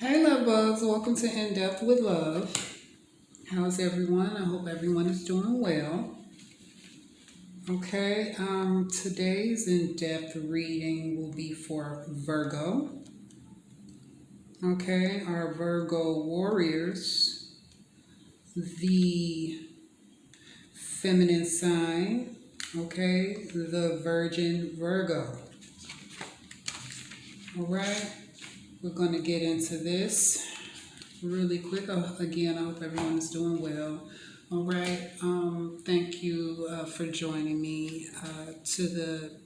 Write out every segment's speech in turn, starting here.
Hey, love bugs. Welcome to In Depth with Love. How's everyone? I hope everyone is doing well. Okay, today's in depth reading will be for Virgo. Okay, our Virgo warriors, the feminine sign. Okay, the Virgin Virgo. All right, we're going to get into this really quick. Again, I hope everyone is doing well. All right. Thank you for joining me. To the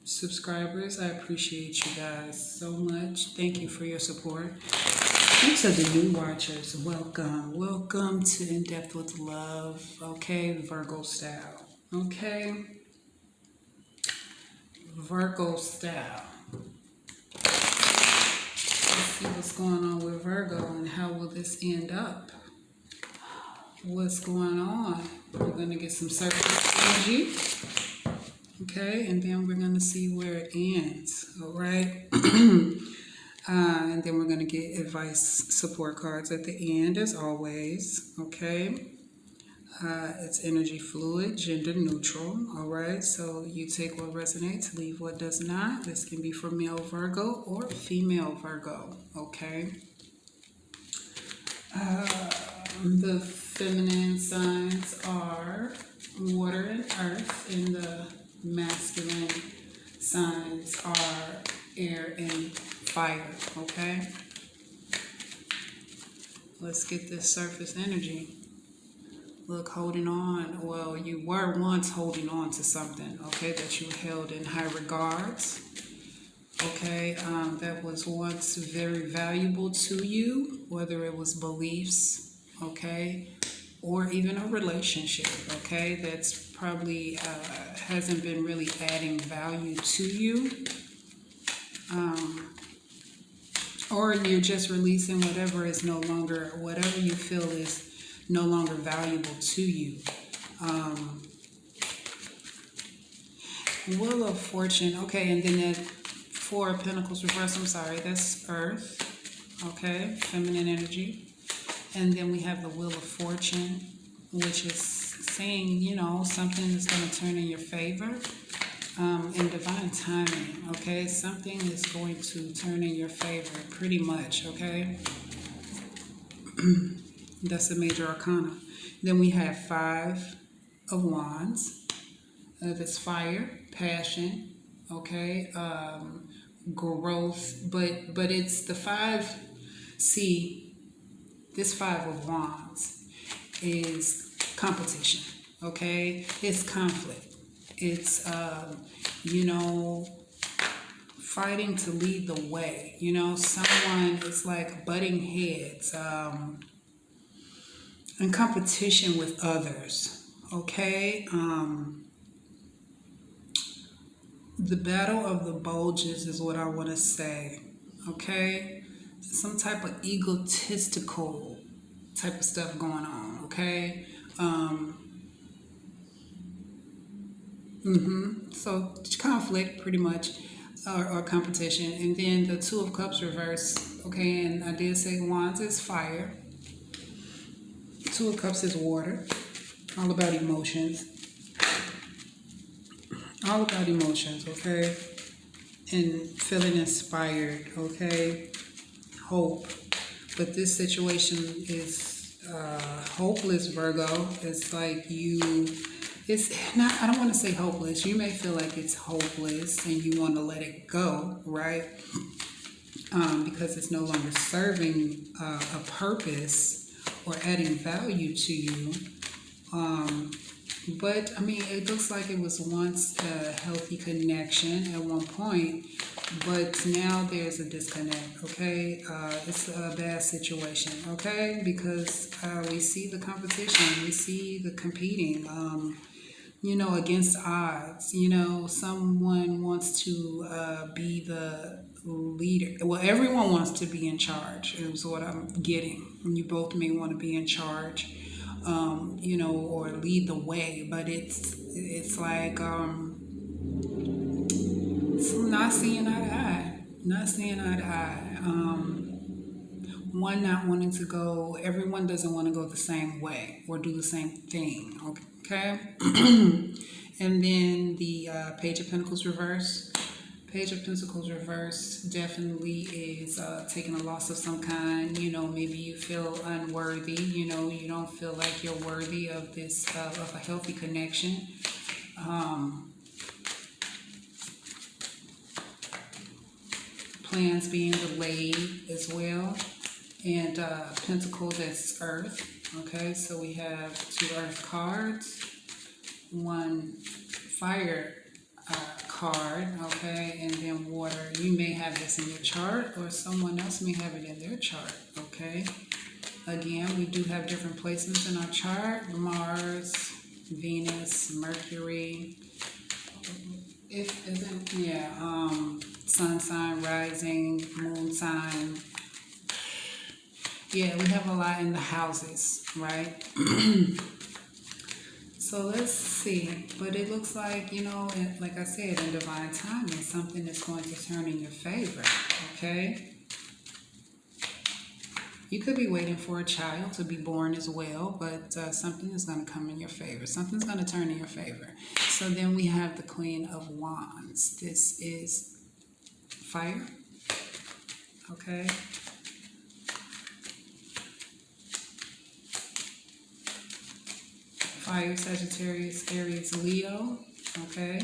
subscribers, I appreciate you guys so much. Thank you for your support. And to the new watchers, welcome. Welcome to In Depth with Love. Okay, Virgo style. Okay, Virgo style. Let's see what's going on with Virgo and how will this end up. What's going on? We're going to get some surface energy. Okay, and then we're going to see where it ends. All right. And then we're going to get advice support cards at the end, as always. Okay. It's energy fluid, gender neutral. All right. So you take what resonates, leave what does not. This can be for male Virgo or female Virgo. Okay. The feminine signs are water and earth, and the masculine signs are air and fire. Okay, let's get this surface energy. Look, holding on. Well, you were once holding on to something, okay, that you held in high regards. Okay, that was once very valuable to you, whether it was beliefs, okay, or even a relationship, okay, that's probably hasn't been really adding value to you, or you're just releasing whatever is no longer, whatever you feel is no longer valuable to you. Wheel of Fortune, okay, and then that Four of Pentacles reverse, I'm sorry, that's Earth, okay, feminine energy. And then we have the Wheel of Fortune, which is saying, you know, something is going to turn in your favor in divine timing, okay? Something is going to turn in your favor, pretty much, okay? That's a major arcana. Then we have Five of Wands. That's fire, passion, okay? Growth, but it's the five. See, this Five of Wands is competition, okay? It's conflict. It's, fighting to lead the way. You know, someone is like butting heads in competition with others, okay? The battle of the bulges is what I want to say, okay? Some type of egotistical type of stuff going on, okay? So conflict, pretty much, or competition. And then the Two of Cups reverse, okay? And I did say Wands is fire. Two of Cups is water. All about emotions. All about emotions, okay? And feeling inspired, okay? Hope. But this situation is hopeless, Virgo. It's like it's not, I don't want to say hopeless. You may feel like it's hopeless and you want to let it go, right? Because it's no longer serving a purpose or adding value to you. But I mean, it looks like it was once a healthy connection at one point, but now there's a disconnect, okay? It's a bad situation, okay? Because we see the competition, we see the competing, against odds. Someone wants to be the leader. Well, everyone wants to be in charge, is what I'm getting. You both may want to be in charge. Or lead the way, but it's like it's not seeing eye to eye, not seeing eye to eye. one not wanting to go, everyone doesn't want to go the same way or do the same thing, okay? And then the Page of Pentacles reverse. Page of Pentacles reverse definitely is taking a loss of some kind. You know, maybe you feel unworthy. You know, you don't feel like you're worthy of this, of a healthy connection. Plans being delayed as well. And Pentacle, that's Earth. Okay, so we have 2 Earth cards, 1 Fire card, okay, and then water. You may have this in your chart, or someone else may have it in their chart, okay. Again, we do have different placements in our chart: Mars, Venus, Mercury. If isn't, yeah, sun sign, rising, moon sign. Yeah, we have a lot in the houses, right? So let's see, but it looks like, you know, like I said, in divine timing, something is going to turn in your favor, okay? You could be waiting for a child to be born as well, but something is going to come in your favor. Something's going to turn in your favor. So then we have the Queen of Wands. This is fire, okay? Fire, Sagittarius, Aries, Leo, okay?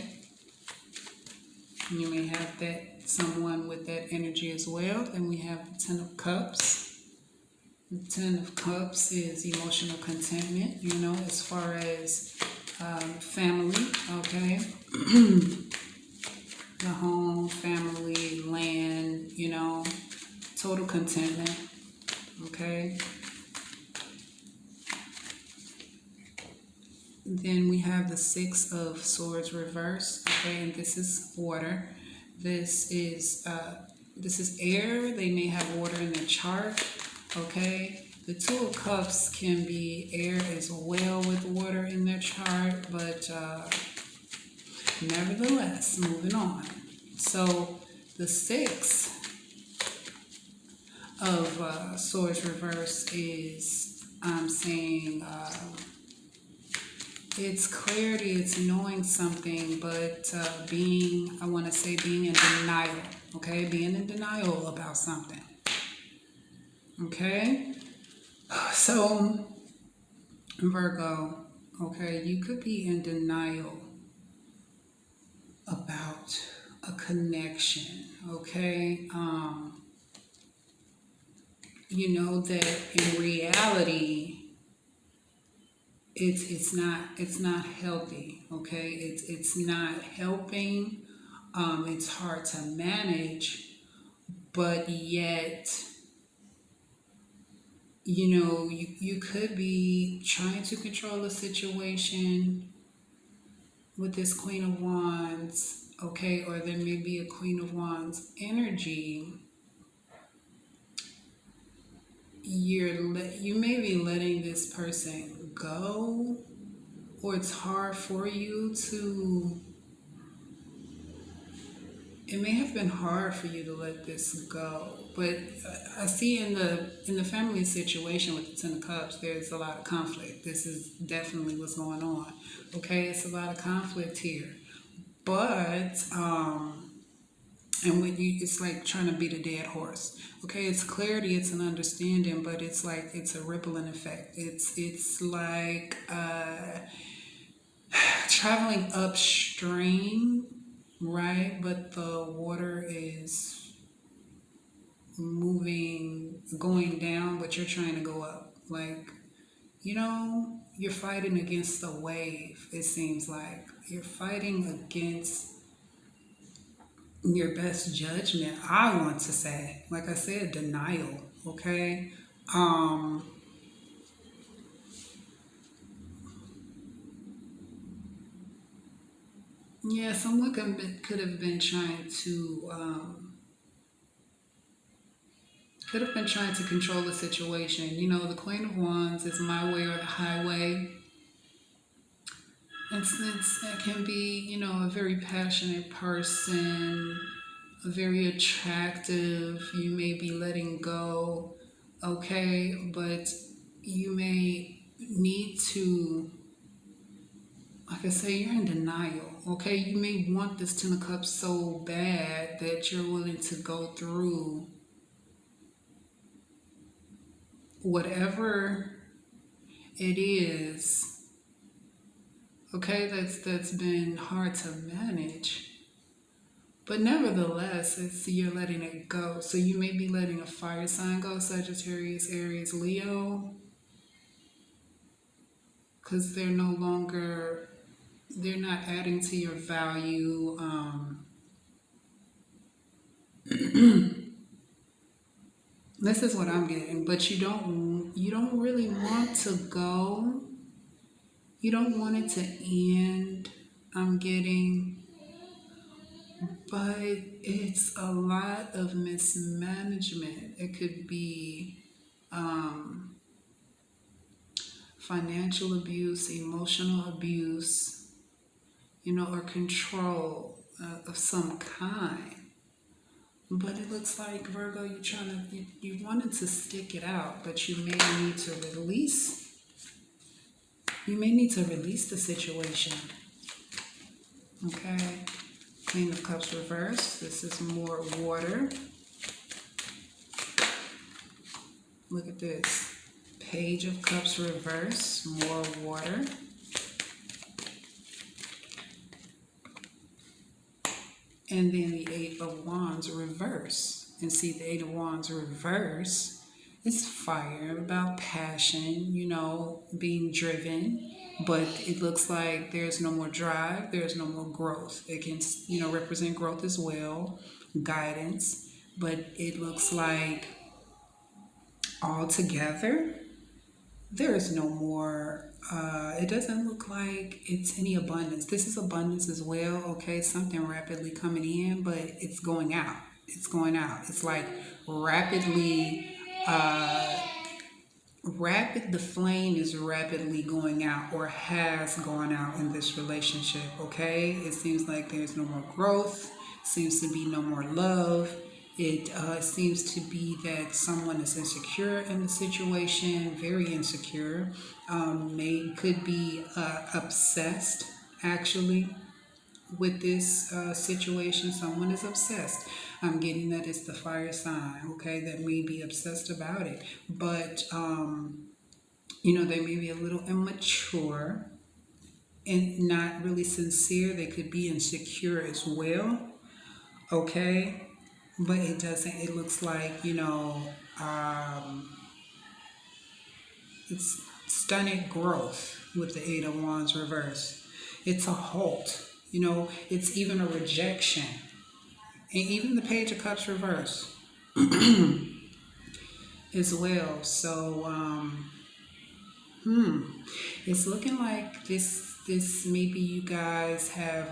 You may have that someone with that energy as well. Then we have the Ten of Cups. The Ten of Cups is emotional contentment, you know, as far as family, okay? The home, family, land, you know, total contentment, okay? Then we have the Six of Swords reversed, okay, and this is water. This is air. They may have water in their chart, okay. The Two of Cups can be air as well with water in their chart, but nevertheless, moving on. So the Six of Swords reversed is, I'm saying, it's clarity, it's knowing something, but being in denial, okay? Being in denial about something, okay? So, Virgo, okay, you could be in denial about a connection, okay? You know that in reality, it's not healthy, okay? It's not helping. It's hard to manage, but yet, you know, you could be trying to control a situation with this Queen of Wands, okay? Or there may be a Queen of Wands energy. You may be letting this person go, or it's hard for you to, it may have been hard for you to let this go. But I see in the family situation with the Ten of Cups, there's a lot of conflict. This is definitely what's going on, okay? It's a lot of conflict here, but and when it's like trying to beat a dead horse. Okay, it's clarity, it's an understanding, but it's like it's a rippling effect. It's like traveling upstream, right? But the water is going down, but you're trying to go up. Like, you know, you're fighting against the wave, it seems like. You're fighting against your best judgment, I want to say. Like I said, denial, okay? Yeah, someone could have been trying to control the situation. You know, the Queen of Wands is my way or the highway. It can be, you know, a very passionate person, very attractive. You may be letting go okay? But you may need to, like I say, you're in denial, okay? You may want this Ten of Cups so bad that you're willing to go through whatever it is, okay, that's been hard to manage. But nevertheless, it's you're letting it go. So you may be letting a fire sign go, Sagittarius, Aries, Leo, because they're not adding to your value. This is what I'm getting, but you don't really want to go. You don't want it to end. I'm getting, but it's a lot of mismanagement. It could be financial abuse, emotional abuse, or control of some kind. But it looks like, Virgo, you wanted to stick it out, but you may need to release. You may need to release the situation. Okay. Queen of Cups reverse. This is more water. Look at this. Page of Cups reverse. More water. And then the Eight of Wands reverse. And see, the Eight of Wands reverse is fire, about passion, being driven. But it looks like there's no more drive, there's no more growth. It can, represent growth as well, guidance. But it looks like altogether, there is no more, it doesn't look like it's any abundance. This is abundance as well, okay? Something rapidly coming in, but it's going out. It's going out. It's like rapidly, the flame is rapidly going out or has gone out in this relationship, okay? It seems like there's no more growth, seems to be no more love. It seems to be that someone is insecure in the situation, very insecure. Could be obsessed, actually, with this situation. Someone is obsessed. I'm getting that it's the fire sign, okay, that may be obsessed about it. But, they may be a little immature and not really sincere. They could be insecure as well, okay? But it looks like, it's stunted growth with the Eight of Wands reverse. It's a halt, it's even a rejection. And even the Page of Cups reverse as well. So, it's looking like this maybe you guys have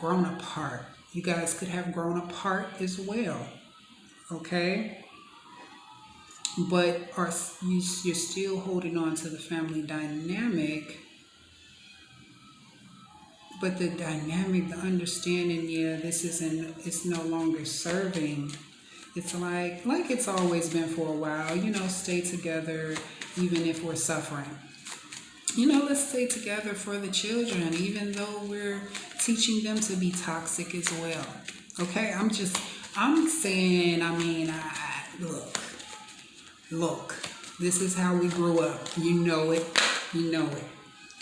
grown apart. You guys could have grown apart as well, okay? But you're still holding on to the family dynamic. But the dynamic, the understanding, it's no longer serving. It's like it's always been for a while, stay together even if we're suffering. Let's stay together for the children, even though we're teaching them to be toxic as well. Okay, I'm saying, look, this is how we grew up. You know it.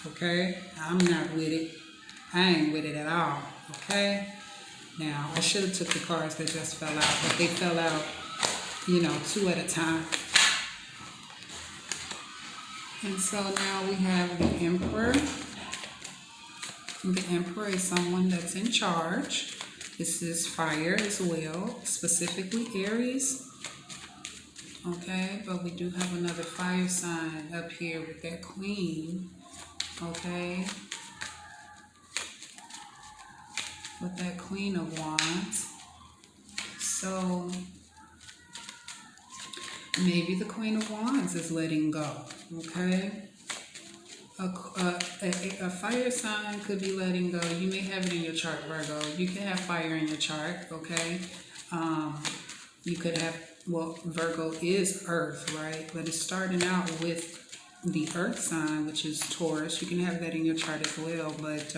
Okay, I'm not with it. I ain't with it at all. Okay, now I should have took the cards that just fell out, but they fell out, two at a time. And so now we have the Emperor. The Emperor is someone that's in charge. This is fire as well, specifically Aries. Okay, but we do have another fire sign up here with that Queen. Okay, with that Queen of Wands. So maybe the Queen of Wands is letting go, okay? A fire sign could be letting go. You may have it in your chart, Virgo. You can have fire in your chart, okay? You could have well, Virgo is Earth, right? But it's starting out with the Earth sign, which is Taurus. You can have that in your chart as well, but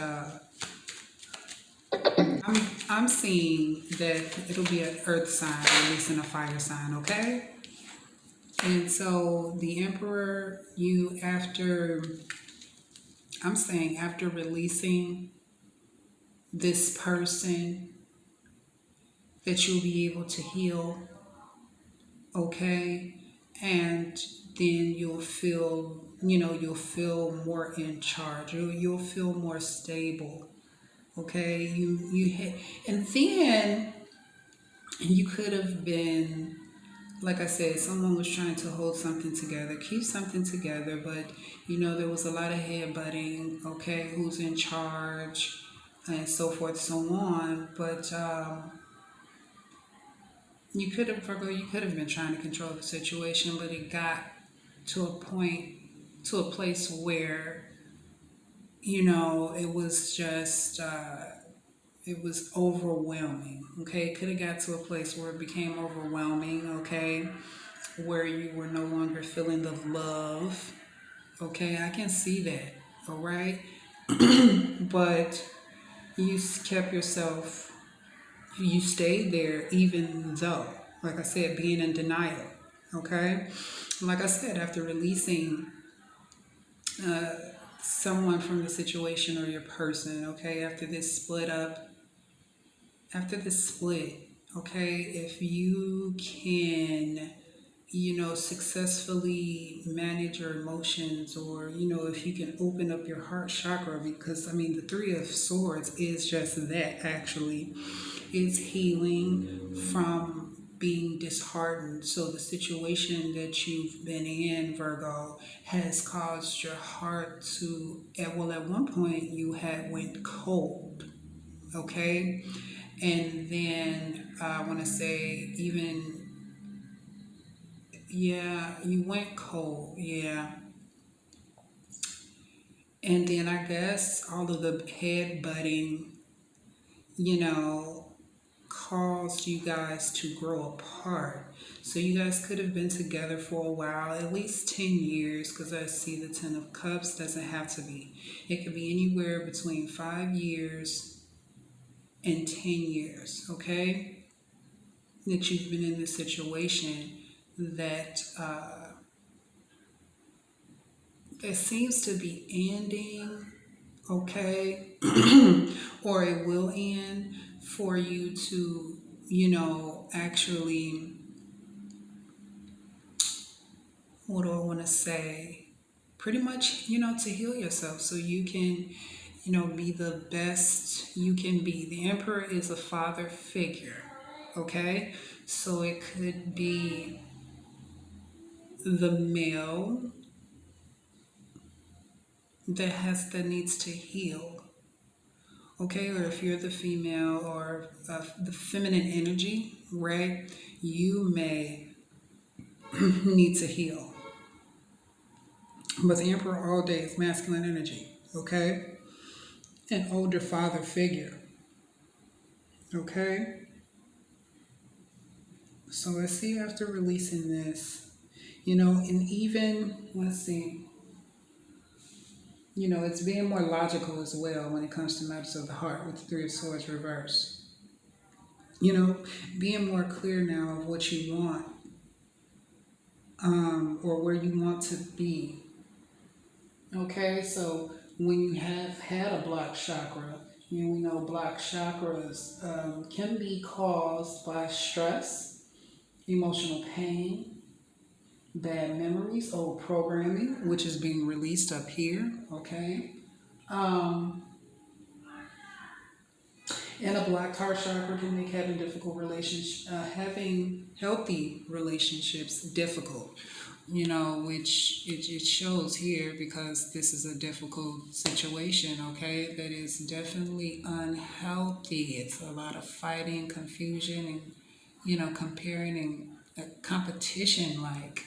I'm seeing that it'll be an Earth sign, releasing a fire sign, okay? And so the Emperor, I'm saying after releasing this person, that you'll be able to heal, okay? And then you'll feel more in charge. You'll feel more stable, okay? And then you could have been, like I said, someone was trying to hold something together, keep something together, but there was a lot of headbutting, okay, who's in charge, and so forth, so on. But Virgo, you could have been trying to control the situation, but it got to a place where, it was just, it was overwhelming, okay? It could have got to a place where it became overwhelming, okay? Where you were no longer feeling the love, okay? I can see that, all right? But you kept yourself, you stayed there even though, like I said, being in denial, okay? Like I said, after releasing someone from the situation or your person, okay, after this split, okay, if you can, successfully manage your emotions, or, if you can open up your heart chakra, because, I mean, the Three of Swords is just that, actually. It's healing from being disheartened. So the situation that you've been in, Virgo, has caused your heart to, at one point you had went cold, okay? And then I want to say even, yeah, you went cold, yeah. And then I guess all of the head butting, you know, caused you guys to grow apart. So you guys could have been together for a while, at least 10 years, because I see the Ten of Cups. Doesn't have to be. It could be anywhere between 5 years and 10 years, okay? That you've been in this situation that that seems to be ending, okay? Or it will end for you to, actually, what do I want to say? Pretty much, to heal yourself so you can, be the best you can be. The Emperor is a father figure, okay? So it could be the male that needs to heal, okay? Or if you're the female, or the feminine energy, right? You may need to heal. But the Emperor all day is masculine energy, okay? An older father figure, okay? So let's see, after releasing this, and even, let's see, it's being more logical as well when it comes to matters of the heart with the Three of Swords reverse. Being more clear now of what you want, or where you want to be. Okay, so when you have had a blocked chakra, we know blocked chakras can be caused by stress, emotional pain, bad memories, old programming, which is being released up here, okay? Um, and a blocked heart chakra can make having healthy relationships difficult, which it shows here, because this is a difficult situation, okay? That is definitely unhealthy. It's a lot of fighting, confusion, and, comparing and competition, like,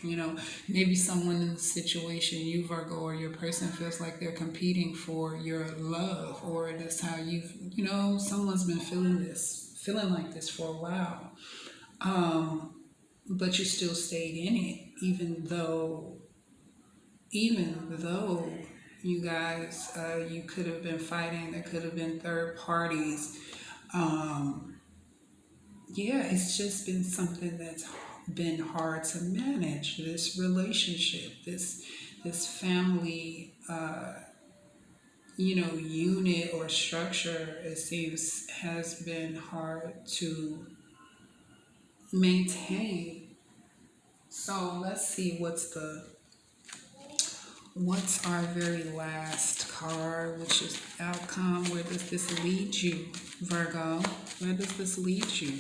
maybe someone in the situation, you Virgo, or your person, feels like they're competing for your love, or that's how someone's been feeling like this for a while. but you still stayed in it, even though you guys, you could have been fighting, there could have been third parties. Um, yeah, it's just been something that's been hard to manage. This relationship, this family, unit or structure, it seems has been hard to maintain. So let's see what's our very last card, which is outcome. Where does this lead you, Virgo? Where does this lead you?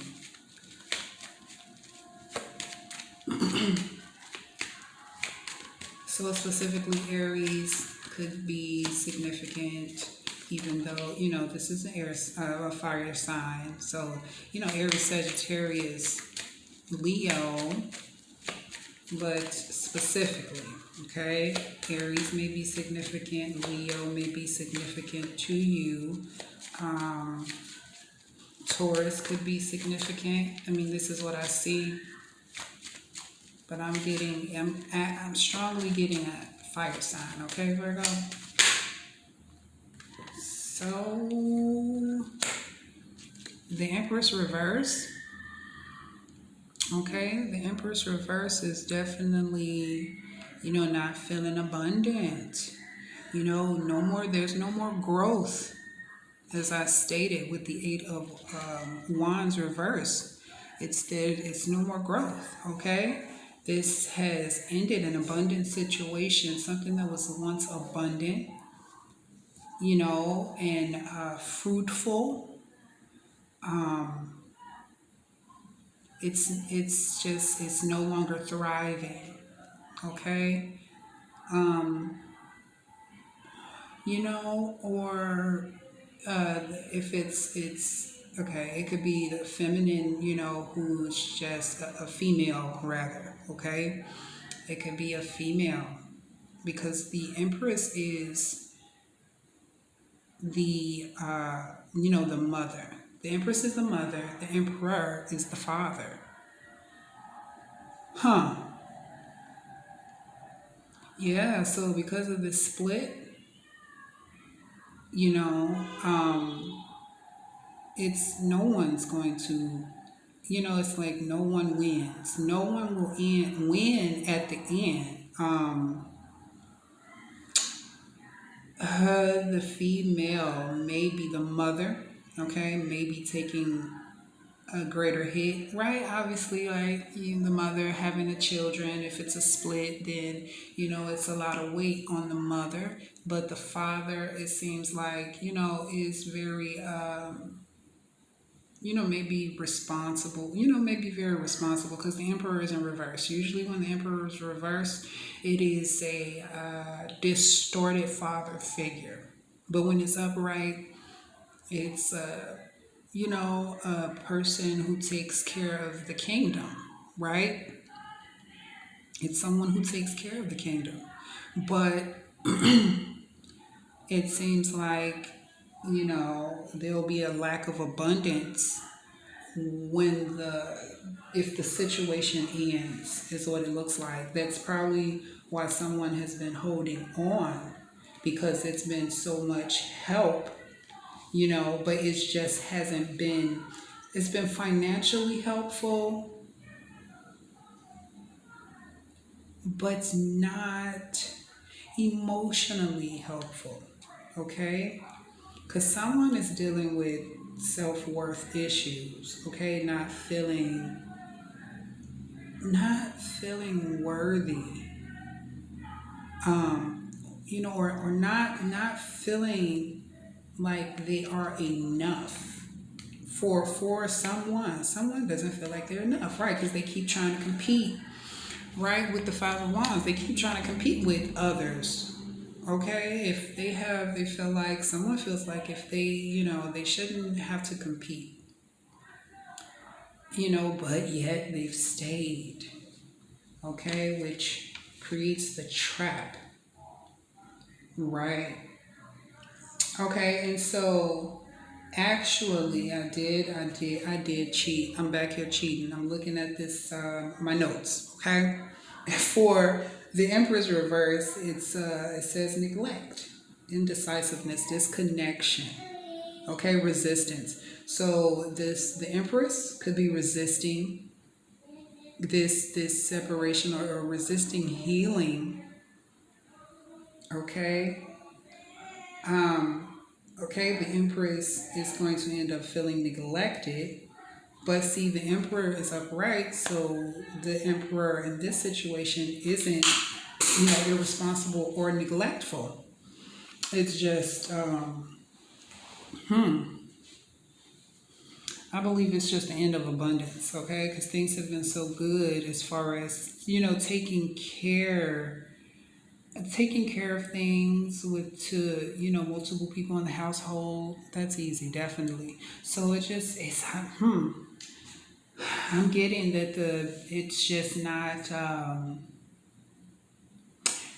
So specifically, Aries could be significant, even though this is a fire sign. So Aries, Sagittarius, Leo, but specifically, okay, Aries may be significant, Leo may be significant to you. Taurus could be significant. I mean, this is what I see, but I'm strongly getting a fire sign, okay, Virgo? So, the Empress reverse, okay, the Empress reverse is definitely, not feeling abundant. There's no more growth, as I stated with the Eight of Wands reverse. It's no more growth, okay? This has ended an abundant situation, something that was once abundant, and fruitful. It's no longer thriving, okay? Or if it's okay, it could be the feminine, who's just a female, rather, okay? It could be a female, because the Empress is the mother. The Empress is the mother, the Emperor is the father. Huh. Yeah, so because of this split, you know, um, it's no one's going to, it's like no one wins. No one will win at the end. The female may be the mother, okay, maybe taking a greater hit, right? Obviously, like the mother having the children, if it's a split, then it's a lot of weight on the mother. But the father, it seems like, is very maybe responsible, maybe very responsible, because the emperor is in reverse. Usually when the emperor is reversed, it is a distorted father figure. But when it's upright, it's a person who takes care of the kingdom, right? It's someone who takes care of the kingdom. But it seems like, there'll be a lack of abundance when if the situation ends, is what it looks like. That's probably why someone has been holding on, because it's been so much help, but it just hasn't been, it's been financially helpful, but not emotionally helpful, okay? Because someone is dealing with self-worth issues, okay? Not feeling worthy, or not feeling like they are enough for someone doesn't feel like they're enough, right? Because they keep trying to compete, right? With the Five of Wands, they keep trying to compete with others, okay? If they feel like, someone feels like if they shouldn't have to compete, but yet they've stayed, okay? Which creates the trap, right? Okay, and so Actually, I did cheat. I'm back here cheating. I'm looking at this, my notes, okay? For the Emperor's reverse, it says neglect, indecisiveness, disconnection, okay, resistance. So the Empress could be resisting this separation, or resisting healing, okay? Okay, the Empress is going to end up feeling neglected. But see, the Emperor is upright, so the Emperor in this situation isn't, irresponsible or neglectful. It's just, I believe it's just the end of abundance, okay? Because things have been so good as far as, taking care of things with to multiple people in the household. That's easy, definitely. So I'm getting that it's just not,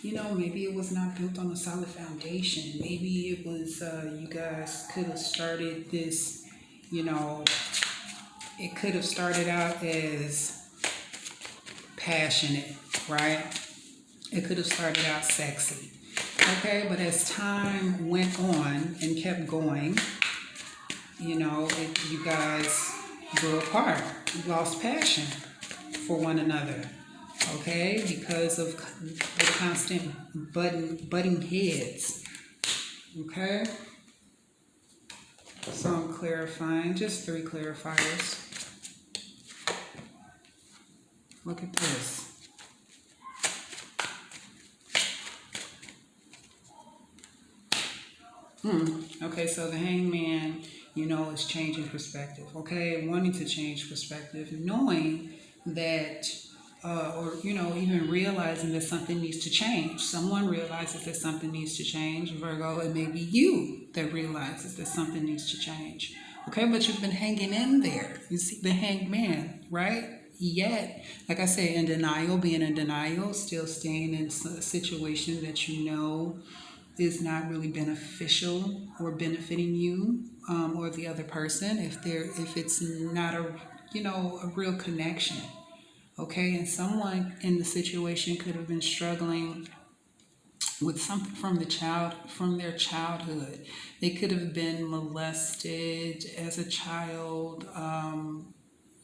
maybe it was not built on a solid foundation. Maybe it was, you guys could have started this, you know it could have started out as passionate, right? It could have started out sexy, okay? But as time went on and kept going, you guys grew apart. You lost passion for one another, okay? Because of the constant butting heads, okay? So I'm clarifying, just 3 clarifiers. Look at this. Okay, so the hangman, is changing perspective, okay? Wanting to change perspective, knowing that, or, even realizing that something needs to change. Someone realizes that something needs to change, Virgo, it may be you that realizes that something needs to change, okay? But you've been hanging in there. You see the hangman, right? Yet, like I said, in denial, being in denial, still staying in a situation that is not really beneficial or benefiting you, or the other person, if it's not a real connection, okay? And someone in the situation could have been struggling with something from their childhood. They could have been molested as a child.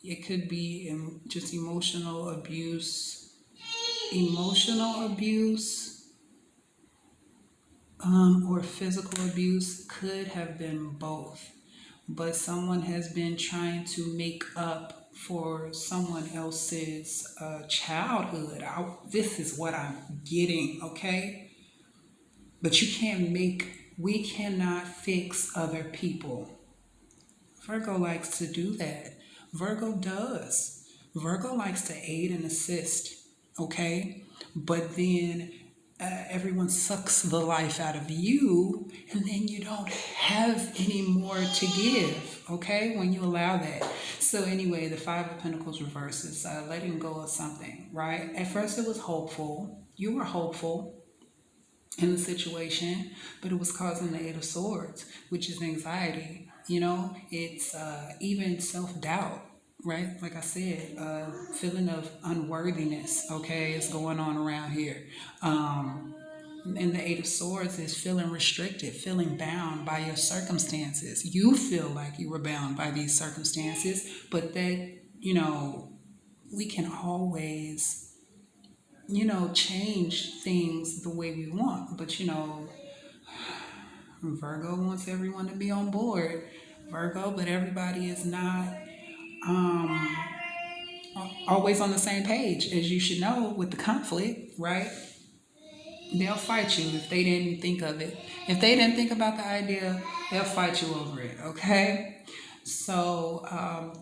It could be just emotional abuse, or physical abuse. Could have been both. But someone has been trying to make up for someone else's childhood. This is what I'm getting, okay? But we cannot fix other people. Virgo likes to do that. Virgo does. Virgo likes to aid and assist, okay? But then everyone sucks the life out of you, and then you don't have any more to give, okay, when you allow that. So anyway, the Five of Pentacles reverses, letting go of something, right? At first it was hopeful. You were hopeful in the situation, but it was causing the Eight of Swords, which is anxiety. It's even self-doubt, right? Like I said, feeling of unworthiness, okay, is going on around here. And the Eight of Swords is feeling restricted, feeling bound by your circumstances. You feel like you were bound by these circumstances, but that, we can always, change things the way we want. But, Virgo wants everyone to be on board, Virgo, but everybody is not always on the same page, as you should know with the conflict, right? They'll fight you if they didn't think of it. If they didn't think about the idea, they'll fight you over it, okay? So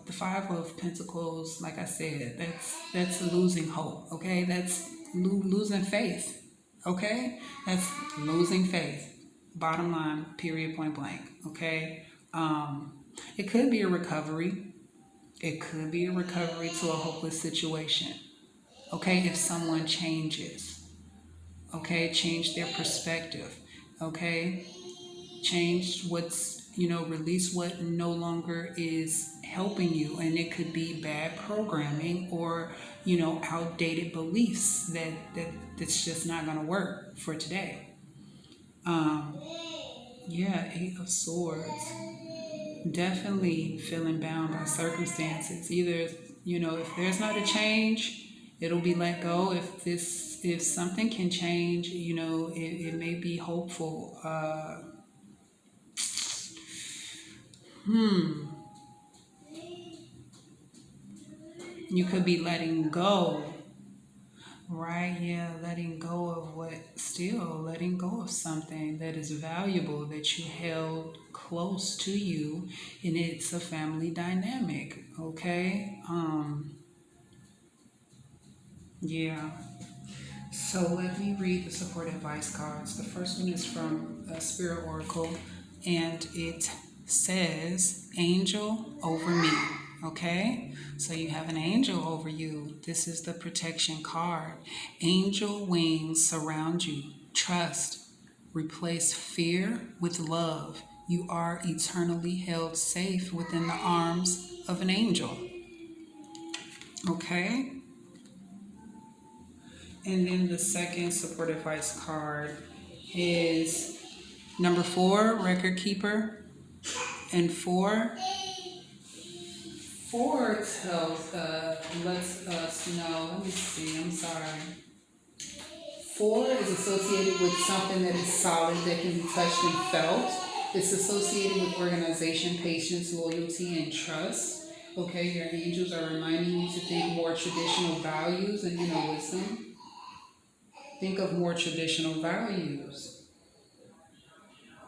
the Five of Pentacles, like I said, that's losing hope, okay? That's losing faith, okay? That's losing faith. Bottom line, period, point blank, okay? It could be a recovery. It could be a recovery to a hopeless situation, okay? If someone changes, okay? Change their perspective, okay? Change what's, release what no longer is helping you. And it could be bad programming or, outdated beliefs that's just not going to work for today. Um, yeah, Eight of Swords. Definitely feeling bound by circumstances. Either, if there's not a change, it'll be let go. If something can change, it may be hopeful. You could be letting go, right? Yeah, letting go of letting go of something that is valuable that you held close to you, and it's a family dynamic, okay? Yeah. So let me read the support advice cards. The first one is from Spirit Oracle, and it says, Angel over me. Okay? So you have an angel over you. This is the protection card. Angel wings surround you. Trust. Replace fear with love. You are eternally held safe within the arms of an angel. Okay? And then the second support advice card is number 4, record keeper. And 4 tells lets us know, let me see, I'm sorry. 4 is associated with something that is solid, that can be touched and felt. It's associated with organization, patience, loyalty, and trust. Okay, your angels are reminding you to think more traditional values and inner wisdom. Think of more traditional values.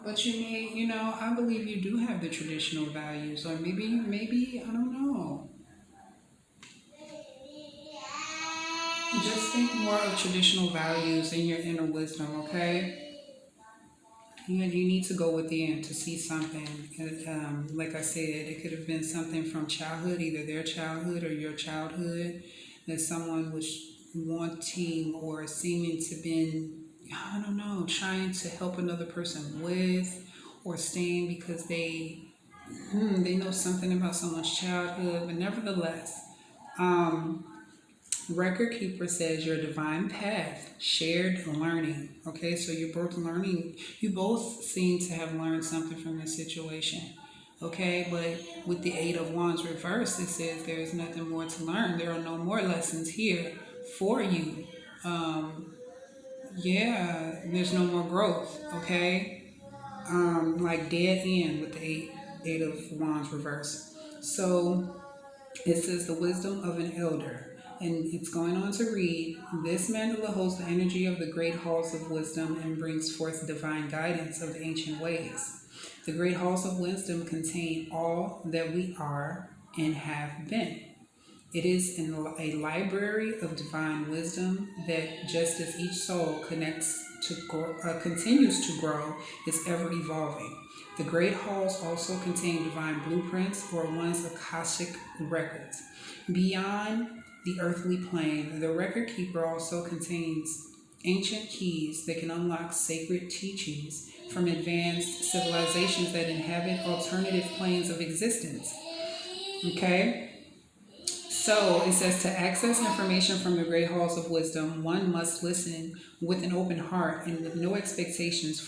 But you may, I believe you do have the traditional values, or maybe, I don't know. Just think more of traditional values in your inner wisdom, okay? You need to go within to see something. Like I said, it could have been something from childhood, either their childhood or your childhood, that someone was wanting or seeming to been, I don't know, trying to help another person with, or staying because they know something about someone's childhood. But nevertheless, Record Keeper says your divine path, shared learning. Okay, so you're both learning. You both seem to have learned something from this situation. Okay, but with the Eight of Wands reversed, it says there is nothing more to learn. There are no more lessons here for you. Yeah, there's no more growth. Okay, like dead end with the Eight of Wands reversed. So it says the wisdom of an elder. And it's going on to read, this mandala holds the energy of the great halls of wisdom and brings forth divine guidance of the ancient ways. The great halls of wisdom contain all that we are and have been. It is in a library of divine wisdom that, just as each soul continues to grow, is ever evolving. The great halls also contain divine blueprints or one's Akashic records. Beyond the earthly plane, the record keeper also contains ancient keys that can unlock sacred teachings from advanced civilizations that inhabit alternative planes of existence. Okay? So it says to access information from the great halls of wisdom, one must listen with an open heart and with no expectations